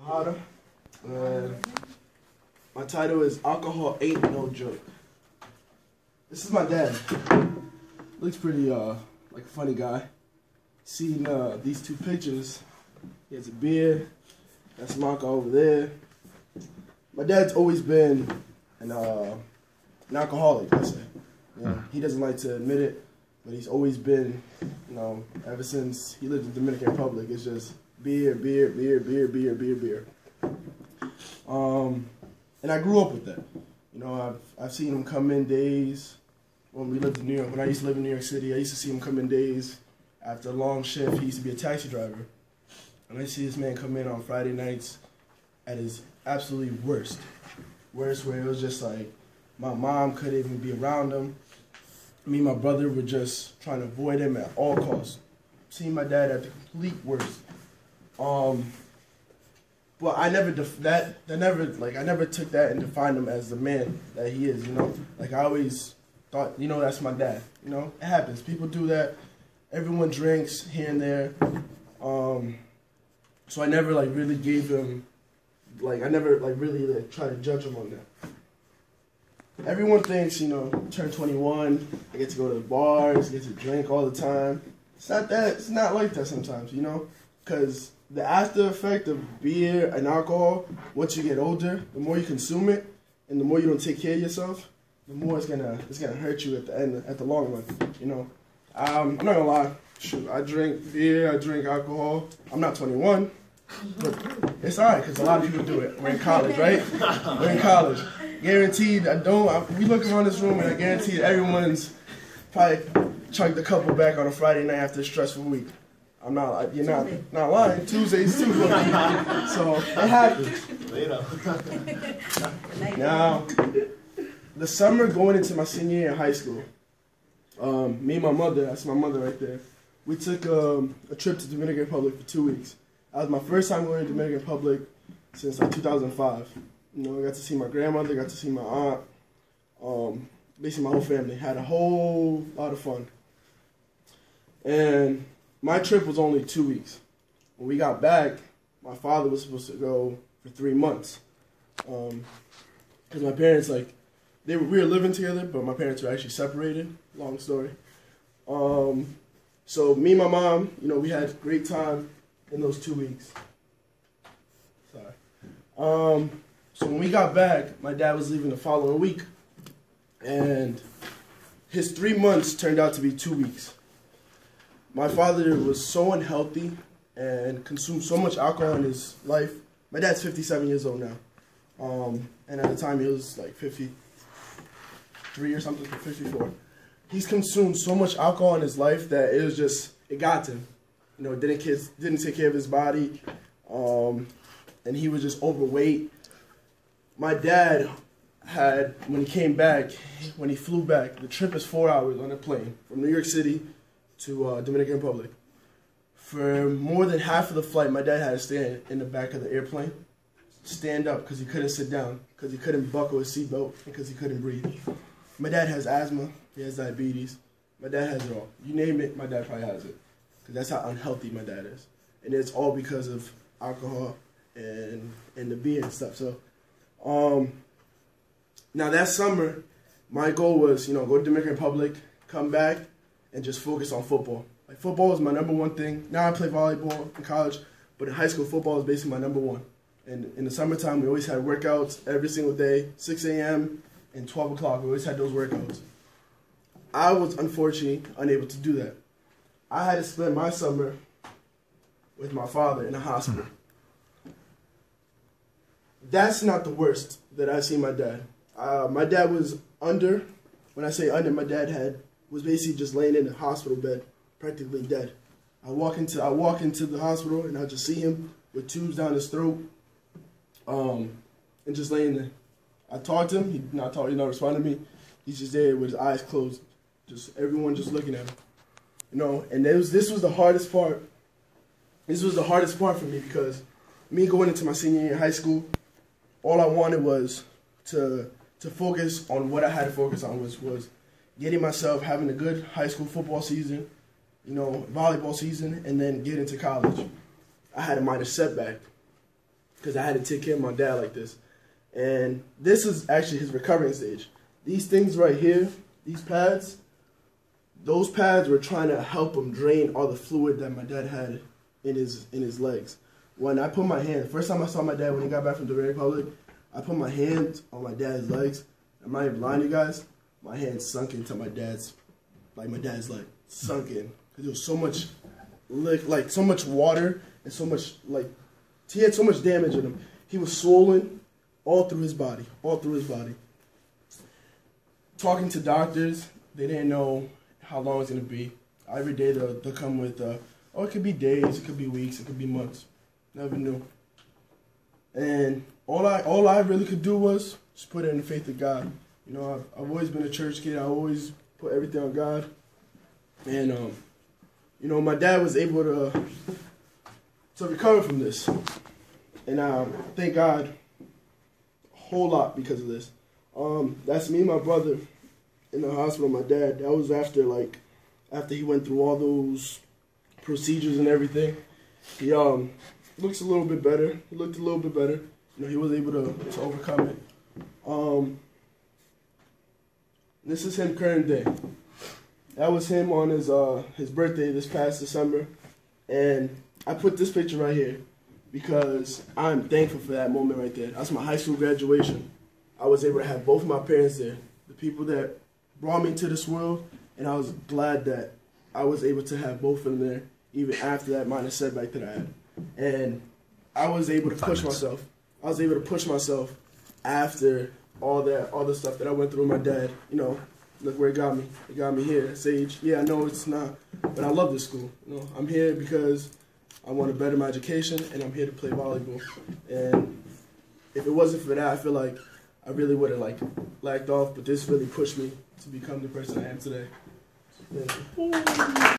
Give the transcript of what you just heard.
Harder. My title is Alcohol Ain't No Joke. This is my dad. Looks pretty like a funny guy. Seeing these two pictures, he has a beard. That's Marco over there. My dad's always been an alcoholic, I say. You know, he doesn't like to admit it, but he's always been, you know, ever since he lived in the Dominican Republic, it's just beer, beer, beer, beer, beer, beer, beer. And I grew up with that. You know, I've seen him come in days when we lived in New York. When I used to live in New York City, I used to see him come in days after a long shift. He used to be a taxi driver. And I see this man come in on Friday nights at his absolutely worst. Worst where it was just like, my mom couldn't even be around him. Me and my brother were just trying to avoid him at all costs. Seeing my dad at the complete worst. But I never I never took that and defined him as the man that he is, you know? Like I always thought, you know, that's my dad. You know, it happens. People do that. Everyone drinks here and there. So I never like really gave him, like I never like really like tried to judge him on that. Everyone thinks, you know, turn 21, I get to go to the bars, get to drink all the time. It's not that. It's not like that sometimes, you know? Because the after effect of beer and alcohol, once you get older, the more you consume it, and the more you don't take care of yourself, the more it's gonna hurt you at the end, at the long run, you know? I'm not gonna lie. Shoot, I drink beer, I drink alcohol. I'm not 21, but it's alright, because a lot of people do it. We're in college, right? We're in college. Guaranteed, we look around this room and I guarantee everyone's probably chugged a couple back on a Friday night after a stressful week. You're not lying. Tuesdays too. So it happens. Now, the summer going into my senior year in high school, me and my mother, that's my mother right there, we took a trip to the Dominican Republic for 2 weeks. That was my first time going to the Dominican Republic since like 2005. You know, I got to see my grandmother, got to see my aunt, basically my whole family. Had a whole lot of fun. And my trip was only 2 weeks. When we got back, my father was supposed to go for 3 months. Because my parents, like, we were living together, but my parents were actually separated. Long story. So me and my mom, you know, we had a great time in those 2 weeks. Sorry. So when we got back, my dad was leaving the following week. And his 3 months turned out to be 2 weeks. My father was so unhealthy and consumed so much alcohol in his life. My dad's 57 years old now. And at the time he was like 53 or something, 54. He's consumed so much alcohol in his life that it got to him. You know, didn't take care of his body. And he was just overweight. My dad had, when he came back, when he flew back, the trip is 4 hours on a plane from New York City to Dominican Republic. For more than half of the flight, my dad had to stand in the back of the airplane, stand up because he couldn't sit down, because he couldn't buckle his seatbelt, because he couldn't breathe. My dad has asthma, he has diabetes, my dad has it all. You name it, my dad probably has it, because that's how unhealthy my dad is. And it's all because of alcohol and the beer and stuff. So, now that summer, my goal was, you know, go to Dominican Republic, come back, and just focus on football. Like, football is my #1 thing. Now I play volleyball in college, but in high school, football is basically my #1. And in the summertime, we always had workouts every single day, 6 a.m. and 12 o'clock. We always had those workouts. I was unfortunately unable to do that. I had to spend my summer with my father in a hospital. That's not the worst that I see my dad. My dad was under. When I say under, my dad was basically just laying in a hospital bed, practically dead. I walk into the hospital and I just see him with tubes down his throat, and just laying there. I talked to him. He not responding to me. He's just there with his eyes closed, just everyone just looking at him. You know, and this was the hardest part. This was the hardest part for me because me going into my senior year in high school, all I wanted was to focus on what I had to focus on, was getting myself, having a good high school football season, you know, volleyball season, and then get into college. I had a minor setback. because I had to take care of my dad like this. And this is actually his recovering stage. These things right here, these pads, those pads were trying to help him drain all the fluid that my dad had in his legs. When I put my hand, the first time I saw my dad when he got back from the Dominican Republic, I put my hand on my dad's legs. I'm not even lying to you guys. My hand sunk into my dad's leg, sunk in, because there was so much, so much water and so much, he had so much damage in him. He was swollen all through his body, Talking to doctors, they didn't know how long it's gonna be. Every day they'll come with, it could be days, it could be weeks, it could be months. Never knew. And all I really could do was just put it in the faith of God. You know, I've always been a church kid. I always put everything on God. And you know, my dad was able to recover from this. And thank God a whole lot because of this. That's me and my brother in the hospital. My dad, that was after he went through all those procedures and everything. He looks a little bit better. He looked a little bit better. You know, he was able to overcome it. This is him current day. That was him on his birthday this past December. And I put this picture right here because I'm thankful for that moment right there. That's my high school graduation. I was able to have both of my parents there, the people that brought me into this world, and I was glad that I was able to have both of them there, even after that minor setback that I had. And I was able to push myself. I was able to push myself after all the stuff that I went through with my dad. You know, look where it got me. It got me here, Sage. Yeah, I know it's not, but I love this school. You know, I'm here because I want to better my education, and I'm here to play volleyball. And if it wasn't for that, I feel like I really would have lacked off. But this really pushed me to become the person I am today. So, thank you.